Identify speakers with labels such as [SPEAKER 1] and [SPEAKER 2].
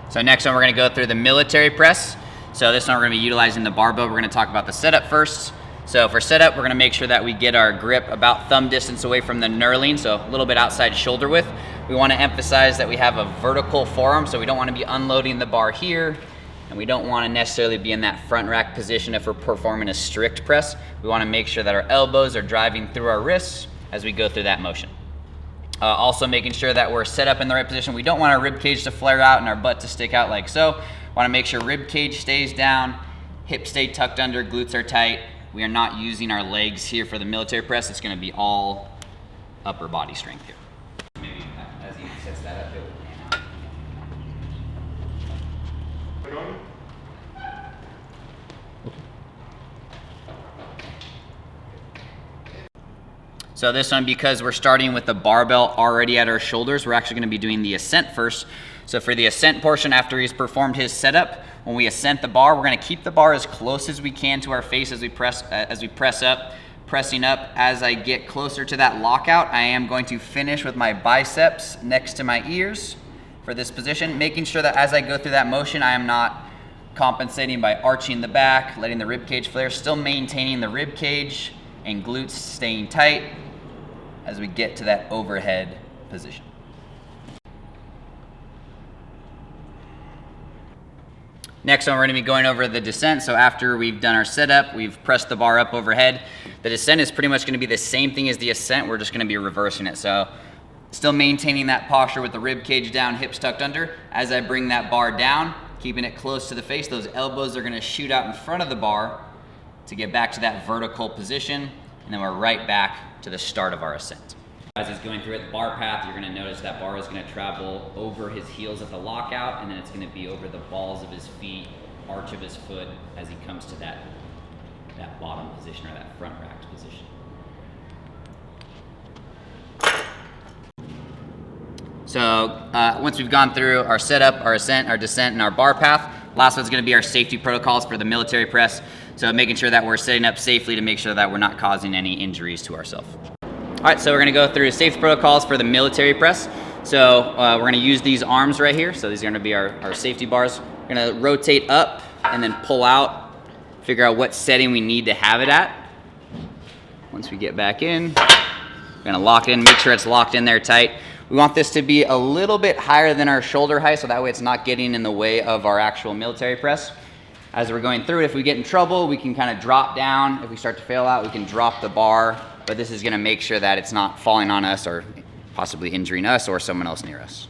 [SPEAKER 1] So next one, we're gonna go through the military press. So this one, we're gonna be utilizing the barbell. We're gonna talk about the setup first. So for setup, we're gonna make sure that we get our grip about thumb distance away from the knurling, so a little bit outside shoulder width. We wanna emphasize that we have a vertical forearm, so we don't wanna be unloading the bar here, and we don't wanna necessarily be in that front rack position if we're performing a strict press. We wanna make sure that our elbows are driving through our wrists as we go through that motion. Also making sure that we're set up in the right position. We don't want our rib cage to flare out and our butt to stick out like so. Want to make sure rib cage stays down, hips stay tucked under, glutes are tight. We are not using our legs here for the military press. It's going to be all upper body strength here. Maybe as he sets that up, it will pan out. So this one, because we're starting with the barbell already at our shoulders, we're actually gonna be doing the ascent first. So for the ascent portion, after he's performed his setup, when we ascent the bar, we're gonna keep the bar as close as we can to our face as we press up, pressing up. As I get closer to that lockout, I am going to finish with my biceps next to my ears for this position, making sure that as I go through that motion, I am not compensating by arching the back, letting the rib cage flare, still maintaining the rib cage and glutes staying tight as we get to that overhead position. Next one, we're gonna be going over the descent. So after we've done our setup, we've pressed the bar up overhead. The descent is pretty much gonna be the same thing as the ascent. We're just gonna be reversing it. So still maintaining that posture with the rib cage down, hips tucked under. As I bring that bar down, keeping it close to the face, those elbows are gonna shoot out in front of the bar to get back to that vertical position. And then we're right back to the start of our ascent. As he's going through it, the bar path, you're gonna notice that bar is gonna travel over his heels at the lockout, and then it's gonna be over the balls of his feet, arch of his foot, as he comes to that bottom position or that front racked position. So once we've gone through our setup, our ascent, our descent, and our bar path, last one's gonna be our safety protocols for the military press. So making sure that we're setting up safely to make sure that we're not causing any injuries to ourselves. All right, so we're gonna go through safety protocols for the military press. So we're gonna use these arms right here. So these are gonna be our safety bars. We're gonna rotate up and then pull out, figure out what setting we need to have it at. Once we get back in, we're gonna lock it in, make sure it's locked in there tight. We want this to be a little bit higher than our shoulder height, so that way it's not getting in the way of our actual military press. As we're going through it, if we get in trouble, we can kind of drop down. If we start to fail out, we can drop the bar, but this is gonna make sure that it's not falling on us or possibly injuring us or someone else near us.